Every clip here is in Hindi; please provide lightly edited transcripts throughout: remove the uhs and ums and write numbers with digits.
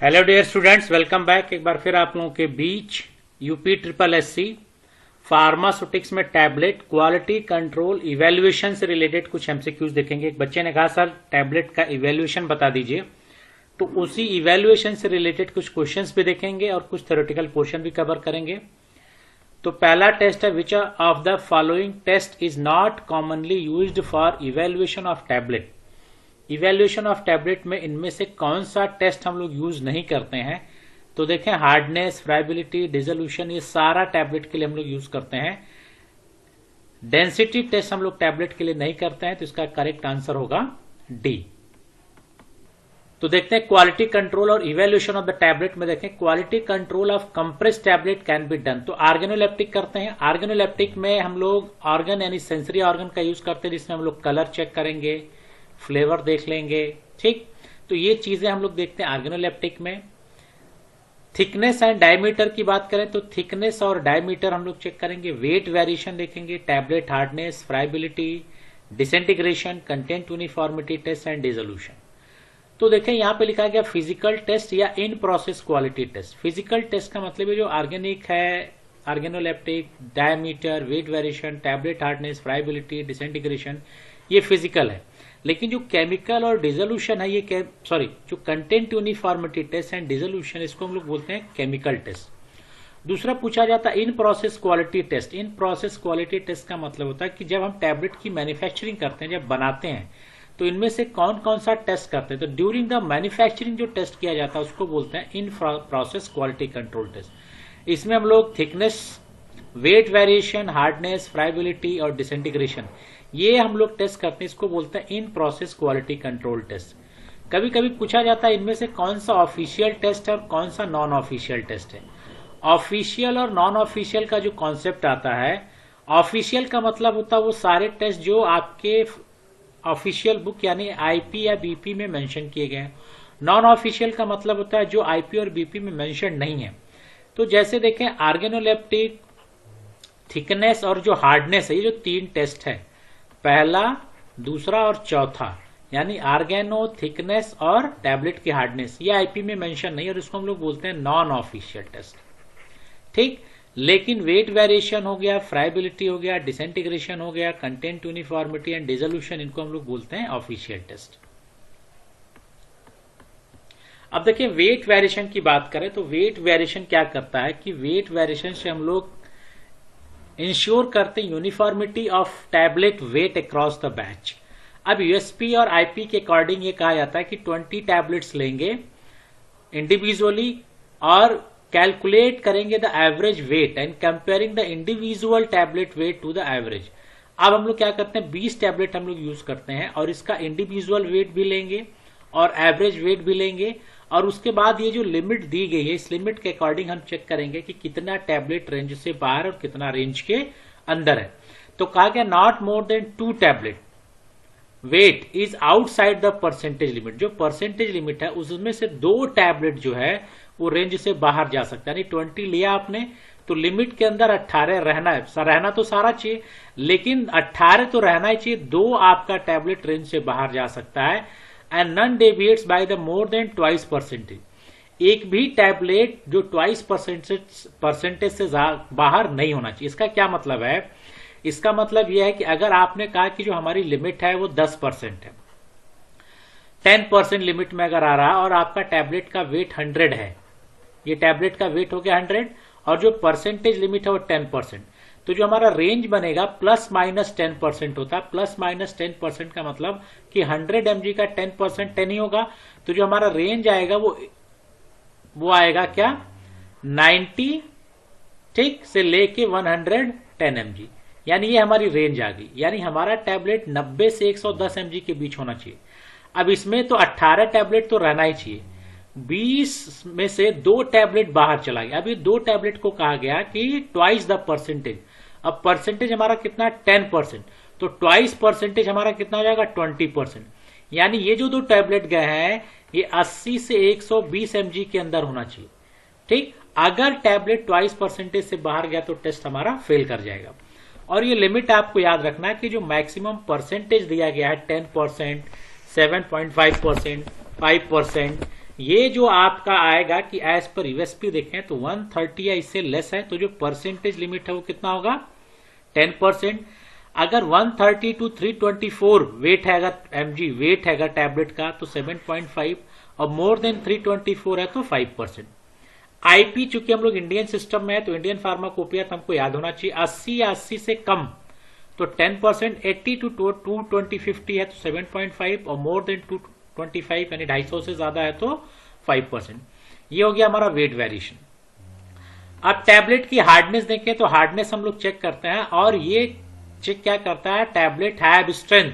Hello dear students, welcome back. एक बार फिर आप लोगों के बीच यूपी ट्रिपल एससी फार्मास्यूटिक्स में टैबलेट क्वालिटी कंट्रोल इवैल्यूएशन से रिलेटेड कुछ एमसीक्यूज देखेंगे। एक बच्चे ने कहा सर टैबलेट का इवैल्यूएशन बता दीजिए, तो उसी इवैल्यूएशन से रिलेटेड कुछ क्वेश्चंस भी देखेंगे और कुछ थ्योरेटिकल पोर्शन भी कवर करेंगे। तो पहला टेस्ट है, which of the following test is not commonly used for evaluation of tablet. Evaluation of tablet में इनमें से कौन सा टेस्ट हम लोग यूज नहीं करते हैं? तो देखें, हार्डनेस, फ्राइबिलिटी, डिसोल्यूशन, ये सारा टैबलेट के लिए हम लोग यूज करते हैं। डेंसिटी टेस्ट हम लोग टैबलेट के लिए नहीं करते हैं, तो इसका करेक्ट आंसर होगा डी। तो देखते हैं क्वालिटी कंट्रोल और इवैल्यूएशन ऑफ द टैबलेट में। देखें, quality control of compressed tablet can be done. तो ऑर्गेनोलेप्टिक करते हैं। ऑर्गेनोलेप्टिक में हम लोग ऑर्गन यानी सेंसरी ऑर्गन का यूज करते हैं, जिसमें हम लोग कलर चेक करेंगे, फ्लेवर देख लेंगे। ठीक, तो ये चीजें हम लोग देखते हैं ऑर्गेनोलेप्टिक में। थिकनेस एंड डायमीटर की बात करें तो थिकनेस और डायमीटर हम लोग चेक करेंगे। वेट वेरिएशन देखेंगे, tablet hardness, friability, disintegration, content uniformity test and dissolution. तो देखें, यहां पे लिखा गया फिजिकल टेस्ट या in process quality test. Physical test का मतलब है जो ऑर्गेनिक है, organoleptic, diameter, weight variation, tablet hardness, friability, disintegration, ये फिजिकल है। लेकिन जो केमिकल और डिसोल्यूशन है, ये जो content uniformity test and dissolution, इसको हम लोग बोलते हैं केमिकल टेस्ट। दूसरा पूछा जाता है in process quality test. In process quality test का मतलब होता है कि जब हम टैबलेट की मैन्युफैक्चरिंग करते हैं, जब बनाते हैं, तो इनमें से कौन कौन सा टेस्ट करते हैं। तो ड्यूरिंग द मैन्युफैक्चरिंग जो टेस्ट किया जाता है उसको बोलते हैं in process quality control test. इसमें हम लोग thickness, weight variation, hardness, friability और डिसइंटीग्रेशन, ये हम लोग टेस्ट करते हैं, इसको बोलते हैं in process quality control test. कभी कभी पूछा जाता है इनमें से कौन सा ऑफिशियल टेस्ट है और कौन सा नॉन ऑफिशियल टेस्ट है। ऑफिशियल और नॉन ऑफिशियल का जो कॉन्सेप्ट आता है, ऑफिशियल का मतलब होता है वो सारे टेस्ट जो आपके ऑफिशियल बुक यानी आईपी या बीपी में मेंशन किए गए हैं। नॉन ऑफिशियल का मतलब होता है जो आईपी और बीपी में मेंशन नहीं है। तो जैसे देखें, ऑर्गेनोलेप्टिक, थिकनेस और जो हार्डनेस है, ये जो तीन टेस्ट है, पहला, दूसरा और चौथा, यानी ऑर्गेनो, थिकनेस और टैबलेट की हार्डनेस, ये आईपी में मेंशन नहीं है और इसको हम लोग बोलते हैं नॉन ऑफिशियल टेस्ट। ठीक, लेकिन वेट वेरिएशन हो गया, फ्राइबिलिटी हो गया, डिसइंटीग्रेशन हो गया, कंटेंट यूनिफॉर्मिटी एंड डिसोल्यूशन, इनको हम लोग बोलते हैं ऑफिशियल टेस्ट। अब देखिए, वेट वेरिएशन की बात करें तो वेट वेरिएशन क्या करता है कि वेट वेरिएशन से हम लोग इंश्योर करते हैं uniformity of tablet weight across the batch. अब यूएसपी और आईपी के अकॉर्डिंग ये कहा जाता है कि 20 टैबलेट्स लेंगे इंडिविजुअली और कैलकुलेट करेंगे the average weight and comparing the individual tablet weight to the average. अब हम लोग क्या करते हैं, 20 टैबलेट हम लोग यूज करते हैं और इसका इंडिविजुअल वेट भी लेंगे और एवरेज वेट भी लेंगे, और उसके बाद ये जो लिमिट दी गई है, इस लिमिट के अकॉर्डिंग हम चेक करेंगे कि कितना टैबलेट रेंज से बाहर और कितना रेंज के अंदर है। तो कहा गया not more than 2 tablet weight is outside the percentage limit. जो परसेंटेज लिमिट है उसमें से 2 टैबलेट जो है वो रेंज से बाहर जा सकता है। यानी 20 लिया आपने तो लिमिट के अंदर 18 रहना है। रहना तो सारा चाहिए, लेकिन 18 तो रहना ही चाहिए, 2 आपका टैबलेट रेंज से बाहर जा सकता है। And none deviates by the more than twice percentage. एक भी टैबलेट जो ट्वाइस परसेंटेज से बाहर नहीं होना चाहिए। इसका क्या मतलब है? इसका मतलब यह है कि अगर आपने कहा कि जो हमारी लिमिट है वो 10% है, 10% लिमिट में अगर आ रहा और आपका टैबलेट का वेट 100 है, ये टैबलेट का वेट हो गया 100 और जो परसेंटेज लिमिट है वो 10%, तो जो हमारा रेंज बनेगा प्लस माइनस 10% होता है। प्लस माइनस 10% का मतलब कि 100 mg का 10% 10 ही होगा, तो जो हमारा रेंज आएगा वो आएगा क्या, 90 ठीक से लेके 110 mg, यानी ये हमारी रेंज आ गई। यानी हमारा टैबलेट 90 से 110 mg के बीच होना चाहिए। अब इसमें तो 18 टैबलेट तो रहना ही चाहिए, 20 में से 2 टैबलेट बाहर चला गया। अब ये 2 टैबलेट को कहा गया कि ट्वाइस द परसेंटेज। अब परसेंटेज हमारा कितना, 10%, तो ट्वाइस परसेंटेज हमारा कितना हो जाएगा, 20%। यानी ये जो 2 टैबलेट गए हैं ये 80 से 120 mg के अंदर होना चाहिए। ठीक, अगर टैबलेट ट्वाइस परसेंटेज से बाहर गया तो टेस्ट हमारा फेल कर जाएगा। और ये लिमिट आपको याद रखना है कि जो मैक्सिमम परसेंटेज दिया गया है 10%, 7.5%, 5%, ये जो आपका आएगा कि एज पर यूएसपी देखें तो 130 या इससे लेस है, तो जो परसेंटेज लिमिट है वो कितना होगा 10%। अगर 130 टू 324 वेट है, अगर mg वेट है अगर टैबलेट का तो 7.5, और मोर देन 324 है तो 5%। आईपी चूंकि हम लोग इंडियन सिस्टम में है तो इंडियन फार्माकोपिया तो हमको याद होना चाहिए 80 या 80 से कम तो 10%, 80 टू 220-50 है तो 7.5, और मोर देन 225 यानी 250 से ज्यादा है तो 5%। ये हो गया हमारा वेट वेरिएशन। अब टैबलेट की हार्डनेस देखें तो हार्डनेस हम लोग चेक करते हैं, और ये चेक क्या करता है, टैबलेट हैव स्ट्रेंथ।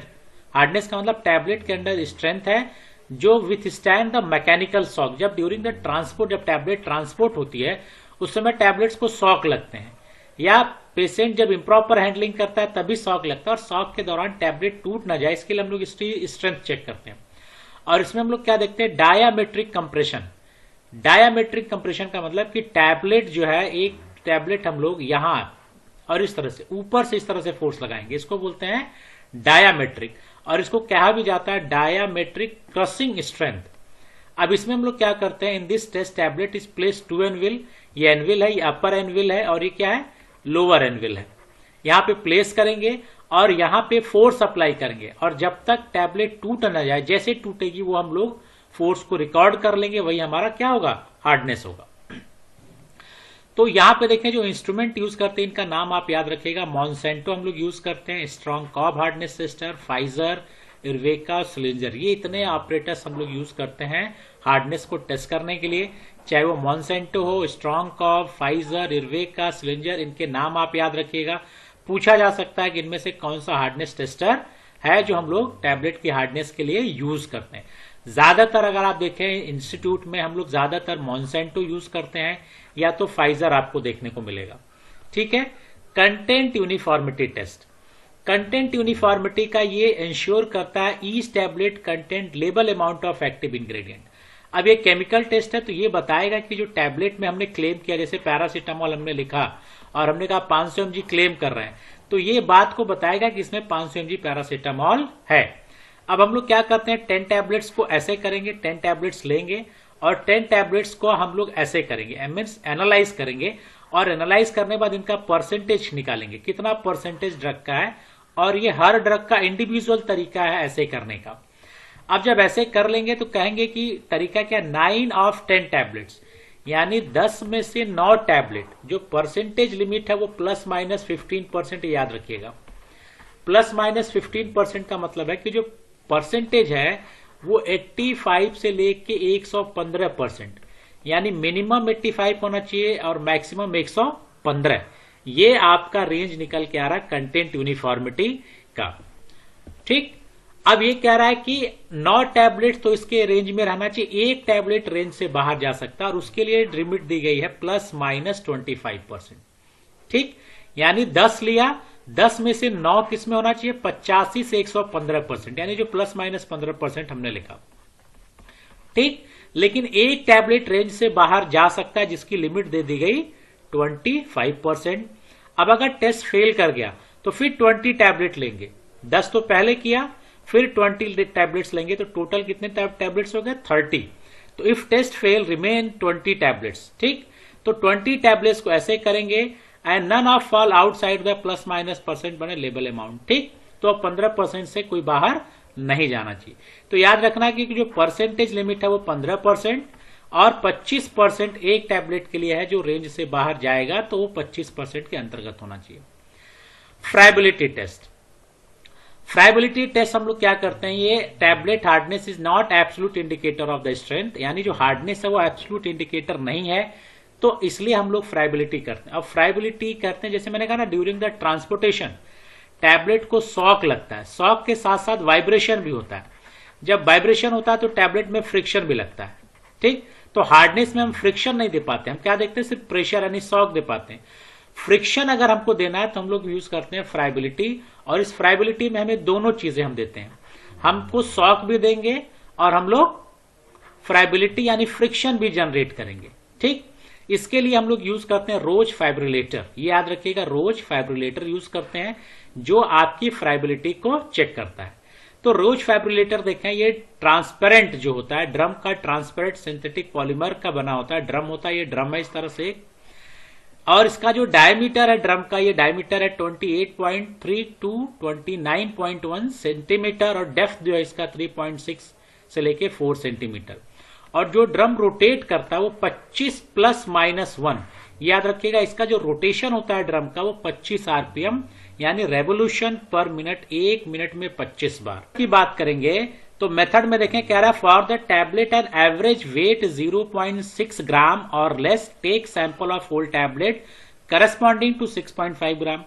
हार्डनेस का मतलब टैबलेट के अंदर स्ट्रेंथ है जो with stand the mechanical shock. जब ड्यूरिंग द ट्रांसपोर्ट, जब टैबलेट ट्रांसपोर्ट होती है उस समय टैबलेट्स को शॉक लगते हैं, या पेशेंट जब इम्प्रॉपर हैंडलिंग करता है तभी शॉक लगता है, और शॉक के दौरान टैबलेट टूट ना जाए इसके लिए हम लोग इसकी स्ट्रेंथ चेक करते हैं। और इसमें हम लोग क्या देखते हैं, डायामेट्रिक कंप्रेशन। डायामेट्रिक कंप्रेशन का मतलब कि टैबलेट जो है, एक टैबलेट हम लोग यहां और इस तरह से ऊपर से इस तरह से फोर्स लगाएंगे, इसको बोलते हैं डायामेट्रिक, और इसको कहा भी जाता है डायामेट्रिक क्रशिंग स्ट्रेंथ। अब इसमें हम लोग क्या करते हैं, in this test tablet is place to anvil, ये एनविल है, ये अपर एनविल है, और ये क्या है, लोअर एनविल है। यहां पे प्लेस करेंगे और यहां पे फोर्स अप्लाई करेंगे, और जब तक टैबलेट टूट ना जाए, जैसे टूटेगी वो हम लोग फोर्स को रिकॉर्ड कर लेंगे, वही हमारा क्या होगा, हार्डनेस होगा। तो यहां पे देखें जो इंस्ट्रूमेंट यूज करते हैं इनका नाम आप याद रखिएगा, मॉन्सेंटो हम लोग यूज करते हैं, Strong Cobb hardness tester, Pfizer, Erweka, Schleuniger, ये इतने ऑपरेटर्स हम लोग यूज करते हैं हार्डनेस को टेस्ट करने के लिए। चाहे वो मॉन्सेंटो हो, स्ट्रॉन्ग कॉब, फाइजर, इर्वेका, स्लिंजर, इनके नाम आप याद रखिएगा। पूछा जा सकता है कि इनमें से कौन सा हार्डनेस टेस्टर है जो हम लोग टैबलेट की हार्डनेस के लिए यूज करते हैं। ज्यादातर अगर आप देखें इंस्टीट्यूट में हम लोग ज्यादातर मॉन्सेंटो यूज करते हैं, या तो फाइजर आपको देखने को मिलेगा। ठीक है। Content uniformity test, content uniformity का ये इंश्योर करता है each tablet content label amount of active ingredient. अब ये केमिकल टेस्ट है तो ये बताएगा कि जो टैबलेट में हमने क्लेम किया, जैसे पैरासीटामोल हमने लिखा और हमने कहा 500 mg क्लेम कर रहे हैं, तो ये बात को बताएगा कि इसमें 500 mg पैरासीटामोल है। अब हम लोग क्या करते हैं, 10 टैबलेट्स को ऐसे करेंगे, 10 टैबलेट्स लेंगे और 10 टैबलेट्स को हम लोग ऐसे करेंगे, मीन्स एनालाइज करेंगे, और एनालाइज करने के बाद इनका परसेंटेज निकालेंगे, कितना परसेंटेज ड्रग का है, और ये हर ड्रग का इंडिविजुअल तरीका है ऐसे करने का। अब जब ऐसे कर लेंगे तो कहेंगे कि तरीका क्या, 9 ऑफ 10 टैबलेट्स, यानी 10 में से 9 टैबलेट, जो परसेंटेज लिमिट है वो +-15%, याद रखिएगा। +-15% का मतलब है कि जो परसेंटेज है वो 85 से लेके 115%, यानी मिनिमम 85 होना चाहिए और मैक्सिमम 115। ये आपका रेंज निकल के आ रहा है कंटेंट यूनिफॉर्मिटी का। ठीक। अब ये कह रहा है कि 9 टैबलेट तो इसके रेंज में रहना चाहिए, एक टैबलेट रेंज से बाहर जा सकता है, और उसके लिए लिमिट दी गई है +-25%। ठीक। यानी 10 लिया, 10 में से 9 किस में होना चाहिए, 85 से 115%, यानी जो +-15% हमने लिखा। ठीक। लेकिन एक टैबलेट रेंज से बाहर जा सकता है जिसकी लिमिट दे दी गई 25%। अब अगर टेस्ट फेल कर गया तो फिर 20 टैबलेट लेंगे, 10 तो पहले किया, फिर 20 टैबलेट्स लेंगे, तो टोटल कितने टैबलेट्स हो गए, 30। तो if test fail remain 20 tablets. ठीक। तो 20 टैबलेट्स को ऐसे करेंगे, and none of fall outside the +-% बने लेबल अमाउंट। ठीक। तो अब 15% से कोई बाहर नहीं जाना चाहिए। तो याद रखना कि जो परसेंटेज लिमिट है वो 15%, और 25% एक टैबलेट के लिए है, जो रेंज से बाहर जाएगा तो वो 25% के अंतर्गत होना चाहिए। फ्राइबिलिटी टेस्ट, फ्राइबिलिटी टेस्ट हम लोग क्या करते हैं, ये tablet hardness is not absolute indicator of the strength, यानी जो हार्डनेस है वो एब्सोल्यूट इंडिकेटर नहीं है, तो इसलिए हम लोग फ्राइबिलिटी करते हैं। अब फ्राइबिलिटी करते हैं, जैसे मैंने कहा ना, ड्यूरिंग द ट्रांसपोर्टेशन टैबलेट को शॉक लगता है, शॉक के साथ साथ वाइब्रेशन भी होता है। जब वाइब्रेशन होता है तो टैबलेट में फ्रिक्शन भी लगता है। ठीक। तो हार्डनेस में हम फ्रिक्शन नहीं दे पाते, हम क्या देखते हैं, सिर्फ प्रेशर यानी शॉक दे पाते हैं। फ्रिक्शन अगर हमको देना है तो हम लोग यूज करते हैं फ्राइबिलिटी, और इस फ्राइबिलिटी में हमें दोनों चीजें हम देते हैं, हमको शॉक भी देंगे और हम लोग फ्राइबिलिटी यानी फ्रिक्शन भी जनरेट करेंगे। ठीक। इसके लिए हम लोग यूज करते हैं रोज फाइब्रिलेटर, ये याद रखिएगा, रोज फाइब्रिलेटर यूज करते हैं जो आपकी फ्राइबिलिटी को चेक करता है। तो रोज फाइब्रिलेटर देखें, ये ट्रांसपेरेंट जो होता है, ड्रम का ट्रांसपेरेंट सिंथेटिक पॉलीमर का बना होता है, ड्रम होता है, ये ड्रम है इस तरह से, और इसका जो डायमीटर है ड्रम का, ये डायमीटर है 28.3 टू 29.1 सेंटीमीटर, और डेप्थ जो है इसका 3.6 से लेके 4 सेंटीमीटर। और जो ड्रम रोटेट करता है वो 25 प्लस माइनस 1, याद रखिएगा इसका जो रोटेशन होता है ड्रम का वो 25 आरपीएम यानी रेवोल्यूशन पर मिनट, 1 मिनट में 25 बार की बात करेंगे। तो मेथड में देखें, कह रहा है for the tablet and average weight 0.6 gram और less take sample of whole tablet corresponding to 6.5 gram.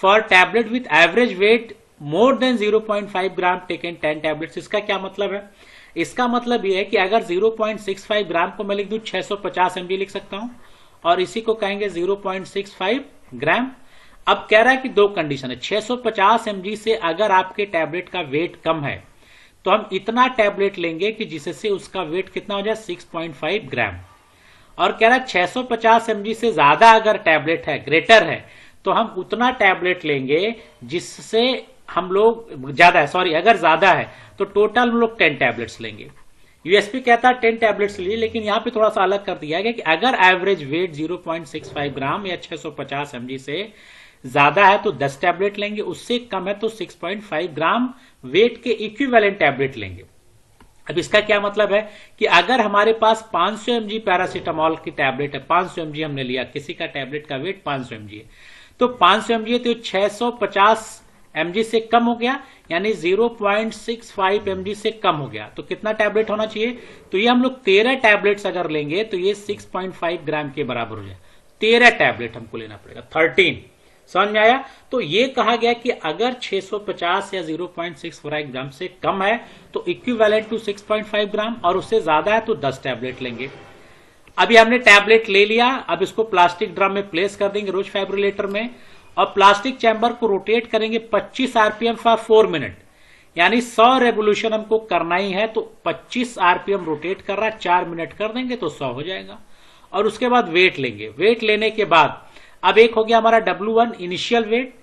For tablet with average weight more than 0.5 gram taken 10 tablets. इसका क्या मतलब है? इसका मतलब यह है कि अगर 0.65 ग्राम को मैं लिख दूं 650 mg लिख सकता हूं, और इसी को कहेंगे 0.65 ग्राम। अब कह रहा है कि दो कंडीशन है, 650 mg से अगर आपके टैबलेट का वेट कम है तो हम इतना टैबलेट लेंगे कि जिससे उसका वेट कितना हो जाए 6.5 ग्राम। और कह रहा है 650 mg से ज्यादा अगर टैबलेट है, ग्रेटर है, तो हम उतना टैबलेट लेंगे जिससे हम लोग ज्यादा है, सॉरी अगर ज्यादा है तो टोटल हम लोग 10 टैबलेट्स लेंगे। यूएसपी कहता है 10 टैबलेट्स लिए, लेकिन यहां पे थोड़ा सा अलग कर दिया गया कि अगर एवरेज वेट 0.65 ग्राम या 650 mg से ज्यादा है तो 10 टैबलेट लेंगे, उससे कम है तो 6.5 ग्राम वेट के इक्विवेलेंट टैबलेट लेंगे। अब इसका क्या मतलब है कि अगर हमारे पास 500 mg पैरासीटामोल की टैबलेट है, 500 mg हमने लिया, किसी का टैबलेट का वेट 500 mg है, तो 500 mg है तो 650 mg से कम हो गया, यानी 0.65 mg से कम हो गया, तो कितना टैबलेट होना चाहिए? तो ये हम लोग 13 टैबलेट्स अगर लेंगे तो ये 6.5 ग्राम के बराबर हो जाए। 13 टैबलेट हमको लेना पड़ेगा, 13। समझ में आया? तो ये कहा गया कि अगर 650 या 0.65 ग्राम से कम है तो इक्विवेलेंट टू 6.5 ग्राम, और उससे ज्यादा है तो 10 टैबलेट लेंगे। अभी हमने टैबलेट ले लिया, अब इसको प्लास्टिक ड्रम में प्लेस कर देंगे रोज फाइब्रिलेटर में, और प्लास्टिक चैम्बर को रोटेट करेंगे 25 आरपीएम फॉर 4 मिनट, यानी 100 रेवोल्यूशन हमको करना ही है, तो 25 आरपीएम रोटेट कर रहा है, 4 मिनट कर देंगे तो 100 हो जाएगा। और उसके बाद वेट लेंगे। वेट लेने के बाद अब एक हो गया हमारा W1 इनिशियल वेट,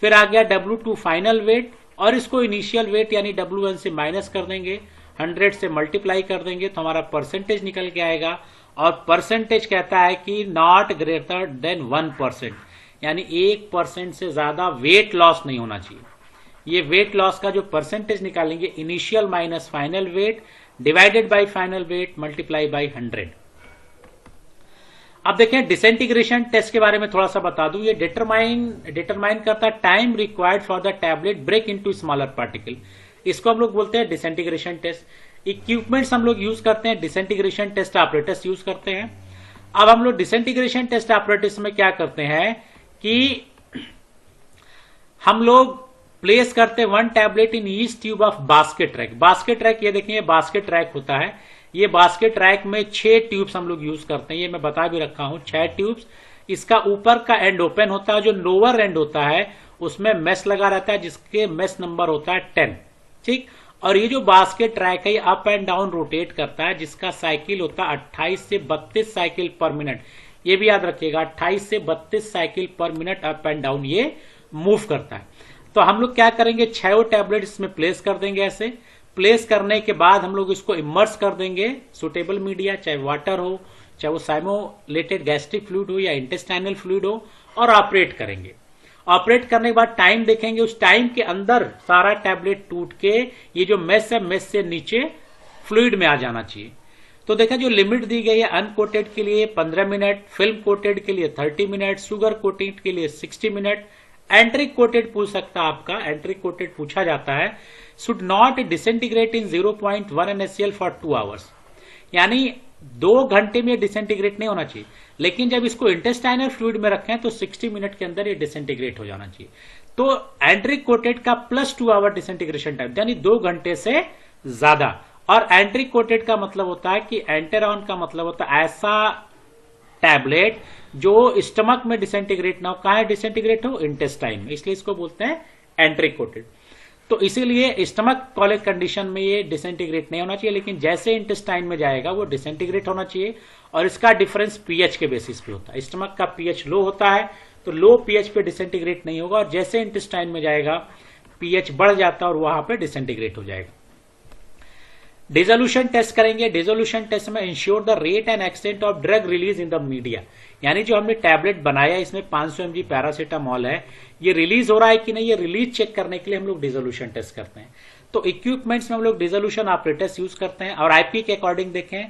फिर आ गया W2 फाइनल वेट, और इसको इनिशियल वेट यानी W1 से माइनस कर देंगे, 100 से मल्टीप्लाई कर देंगे तो हमारा परसेंटेज निकल के आएगा। और परसेंटेज कहता है कि नॉट ग्रेटर देन 1%, यानी 1% से ज्यादा वेट लॉस नहीं होना चाहिए। ये वेट लॉस का जो परसेंटेज निकालेंगे, initial minus final weight divided by final weight multiply by 100। अब देखें डिसइंटीग्रेशन टेस्ट के बारे में थोड़ा सा बता दूं। ये डिटरमाइन करता है time required for the tablet break into smaller particle. इसको हम लोग बोलते हैं डिसइंटीग्रेशन टेस्ट। इक्विपमेंट्स हम लोग यूज करते हैं, डिसइंटीग्रेशन टेस्ट ऑपरेटर्स यूज करते हैं। अब हम लोग डिसइंटीग्रेशन टेस्ट ऑपरेटर्स में क्या करते हैं कि हम लोग प्लेस करते हैं 1 tablet in each tube of basket track. Basket track ये देखिए, बास्केट ट्रैक होता है, ये बास्केट ट्रैक में 6 ट्यूब्स हम लोग यूज करते हैं, ये मैं बता भी रखा हूं, 6 ट्यूब्स। इसका ऊपर का एंड ओपन होता है, जो लोअर एंड होता है उसमें मेस लगा रहता है, जिसके मेस नंबर होता है 10, ठीक। और ये जो बास्केट ट्रैक है ये अप एंड डाउन रोटेट करता है, जिसका साइकिल होता है 28 से 32 साइकिल पर मिनट। ये भी याद रखिएगा, 28 से 32 साइकिल पर मिनट अप एंड डाउन ये मूव करता है। तो हम लोग क्या करेंगे, 6 टैबलेट इसमें प्लेस कर देंगे। ऐसे प्लेस करने के बाद हम लोग इसको इमर्स कर देंगे सुटेबल मीडिया, चाहे वाटर हो, चाहे वो साइमोलेटेड गैस्ट्रिक फ्लूइड हो या इंटेस्टाइनल फ्लूइड हो, और ऑपरेट करेंगे। ऑपरेट करने के बाद टाइम देखेंगे, उस टाइम के अंदर सारा टैबलेट टूट के ये जो मेस है, मेस से नीचे फ्लूइड में आ जाना चाहिए। तो देखा जो लिमिट दी गई है, अनकोटेड के लिए 15 मिनट, फिल्म कोटेड के लिए 30 मिनट, शुगर कोटेड के लिए 60 मिनट, एंट्रिक कोटेड पूछ सकता है आपका, एंट्रिक कोटेड पूछा जाता है, should not disintegrate in 0.1 NaCl for 2 hours, यानी 2 घंटे में डिसइंटीग्रेट नहीं होना चाहिए। लेकिन जब इसको इंटेस्टाइनल फ्लूइड में रखें तो 60 मिनट के अंदर ये डिसइंटीग्रेट हो जाना चाहिए। तो एंट्रिक कोटेड का प्लस 2 आवर डिसइंटीग्रेशन टाइम, यानी 2 घंटे से ज्यादा। और एंट्रिक कोटेड का मतलब होता है कि एंटेरॉन का मतलब होता है ऐसा टैबलेट जो स्टमक में डिसइंटीग्रेट ना हो। कहां है डिसइंटीग्रेट हो? इंटेस्टाइन में, इसलिए इसको बोलते हैं एंट्रिक कोटेड। तो इसीलिए स्टमक कॉलिक कंडीशन में ये डिसइंटीग्रेट नहीं होना चाहिए, लेकिन जैसे इंटेस्टाइन में जाएगा वो डिसइंटीग्रेट होना चाहिए। और इसका डिफरेंस पीएच के बेसिस पे होता है। स्टमक का पीएच लो होता है तो लो पीएच पे डिसइंटीग्रेट नहीं होगा, और जैसे इंटेस्टाइन में जाएगा pH बढ़ जाता है और वहां पे डिसइंटीग्रेट हो जाएगा। डिसोल्यूशन टेस्ट करेंगे। डिसोल्यूशन टेस्ट में ensure the rate and extent of drug release in the media, यानी जो हमने टैबलेट बनाया इसमें 500 mg पैरासीटामॉल है, ये रिलीज हो रहा है कि नहीं, ये रिलीज चेक करने के लिए हम लोग डिसोल्यूशन टेस्ट करते हैं। तो इक्विपमेंट्स में हम लोग डिसोल्यूशन ऑपरेटर्स यूज करते हैं। और आईपी के अकॉर्डिंग देखें,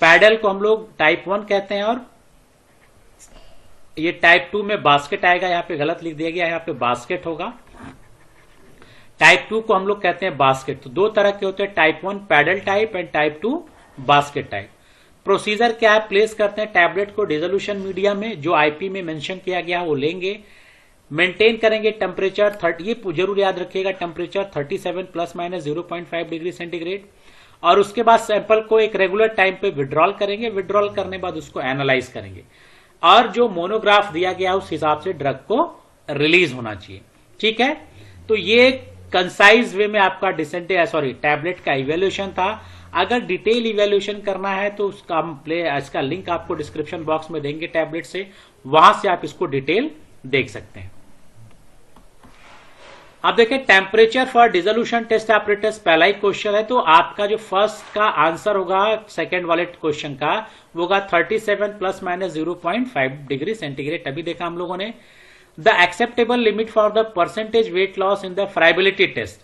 पैडल को हम लोग टाइप 1 कहते हैं और ये टाइप 2 में बास्केट आएगा, यहां पे गलत लिख दिया गया, यहां पे बास्केट होगा। टाइप 2 को हम लोग कहते हैं बास्केट। तो दो तरह के होते हैं, type 1 paddle type and type 2 basket type. Procedure क्या है, प्लेस करते हैं टैबलेट को डिसोल्यूशन मीडिया में, जो आईपी में मेंशन किया गया वो लेंगे, मेंटेन करेंगे टेम्परेचर 30, ये जरूर याद रखिएगा, टेम्परेचर 37 ± 0.5 डिग्री सेंटीग्रेड। और उसके बाद सैंपल को एक रेगुलर टाइम पे विड्रॉल करेंगे। विड्रॉल करने के बाद उसको एनालाइज करेंगे और जो मोनोग्राफ दिया गया उस हिसाब से ड्रग को रिलीज होना चाहिए। ठीक है, तो ये कंसाइज वे में आपका टैबलेट का इवेल्युएशन था। अगर डिटेल इवेल्युएशन करना है तो इसका लिंक आपको डिस्क्रिप्शन बॉक्स में देंगे टैबलेट से, वहां से आप इसको डिटेल देख सकते हैं। अब देखें temperature for dissolution test operators, पहला ही क्वेश्चन है, तो आपका जो फर्स्ट का आंसर होगा सेकंड वाले क्वेश्चन का वो होगा 37 ± 0.5 डिग्री सेंटीग्रेड। अभी देखा हम लोगों ने। The acceptable limit for the percentage weight loss in the friability test,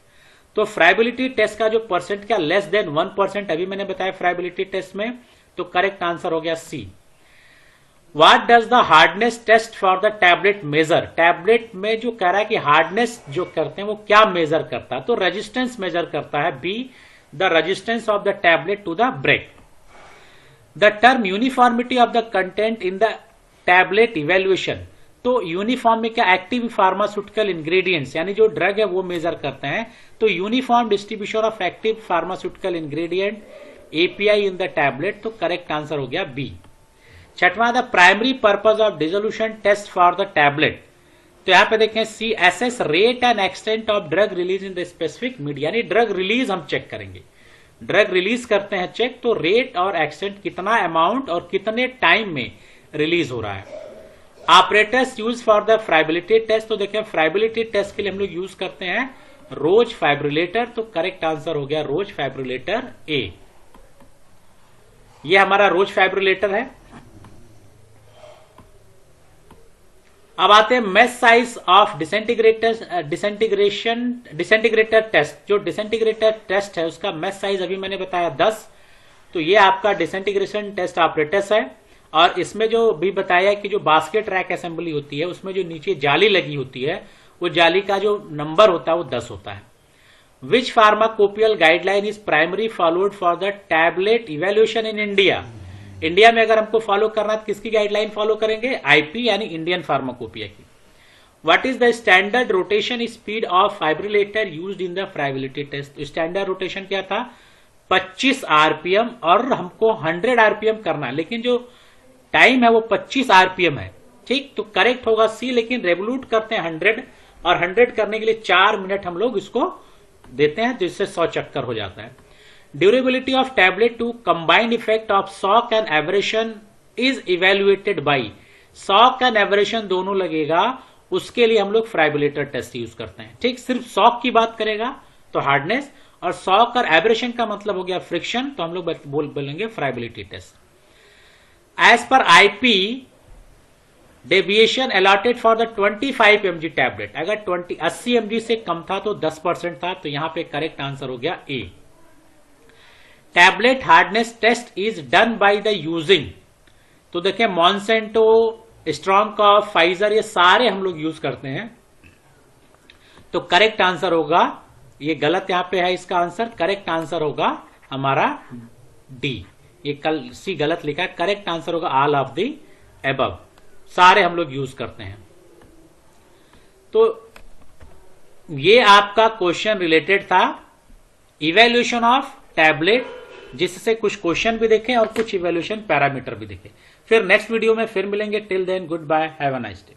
तो फ्राइबिलिटी टेस्ट का जो परसेंट क्या लेस देन 1%, अभी मैंने बताया फ्राइबिलिटी टेस्ट में, तो करेक्ट आंसर हो गया सी। What does the hardness test for the tablet measure? Tablet में जो कह रहा है कि हार्डनेस जो करते हैं वो क्या मेजर करता है, तो रेजिस्टेंस मेजर करता है। B, the resistance of the tablet to the break. The term uniformity of the content in the tablet evaluation, तो यूनिफॉर्म में क्या, एक्टिव फार्मास्यूटिकल इंग्रेडिएंट्स, यानी जो ड्रग है वो मेजर करते हैं। तो uniform distribution of active pharmaceutical ingredient API in the tablet, तो करेक्ट आंसर हो गया बी। छठवां, the primary purpose of dissolution test for the tablet, तो यहां पे देखें C, assess rate and extent of drug release in the specific media, यानी ड्रग रिलीज हम चेक करेंगे। ड्रग रिलीज करते हैं चेक, तो रेट और एक्सटेंट, कितना अमाउंट और कितने टाइम में रिलीज हो रहा है। Operators use for the friability test, तो देखें फ्राइबिलिटी टेस्ट के लिए हम लोग यूज करते हैं रोज फाइब्रिलेटर, तो करेक्ट आंसर हो गया रोज फाइब्रिलेटर ए। ये हमारा रोज फाइब्रिलेटर है। अब आते हैं mesh size of disintegrator test. जो डिसइंटीग्रेटर टेस्ट है उसका मेश साइज अभी मैंने बताया 10, तो ये आपका डिसइंटीग्रेशन टेस्ट ऑपरेटर्स है। और इसमें जो भी बताया कि जो बास्केट रैक असेंबली होती है उसमें जो नीचे जाली लगी होती है वो जाली का जो नंबर होता है वो 10 होता है। Which pharmacopoeial guideline is primary followed for the tablet evaluation in India, India में अगर हमको फॉलो करना है तो किसकी गाइडलाइन फॉलो करेंगे, आईपी यानी इंडियन फार्माकोपिया की। What is the standard rotation speed of friabilator used in the friability test, standard rotation क्या था 25 आरपीएम, और हमको 100 आरपीएम करना है, लेकिन जो टाइम है वो 25 आरपीएम है। ठीक, तो करेक्ट होगा सी, लेकिन रेवोल्यूट करते हैं 100, और 100 करने के लिए 4 मिनट हम लोग इसको देते हैं, जिससे 100 चक्कर हो जाता है। Durability of tablet to combined effect of shock and abrasion is evaluated by, shock and abrasion दोनों लगेगा, उसके लिए हम लोग फ्राइबिलेटर टेस्ट यूज करते हैं। ठीक, सिर्फ शॉक की बात करेगा तो हार्डनेस, और शॉक और एब्रेशन का मतलब हो गया फ्रिक्शन, तो हम लोग बोलेंगे friability test. As per IP deviation allotted for the 25 mg tablet, अगर 80 mg से कम था तो 10% था, तो यहां पे करेक्ट आंसर हो गया A. Tablet hardness test is done by the using, तो देखें मॉन्सेंटो, स्ट्रॉन्गकॉफ, फाइजर, ये सारे हम लोग यूज करते हैं, तो करेक्ट आंसर होगा, ये गलत यहां पे है इसका आंसर, करेक्ट आंसर होगा हमारा डी। ये कल सी गलत लिखा है, करेक्ट आंसर होगा ऑल ऑफ द एबव, सारे हम लोग यूज करते हैं। तो ये आपका क्वेश्चन रिलेटेड था इवैल्यूएशन ऑफ टैबलेट, जिससे कुछ क्वेश्चन भी देखें और कुछ इवैल्यूएशन पैरामीटर भी देखें। फिर नेक्स्ट वीडियो में फिर मिलेंगे। Till then good bye, have a nice day.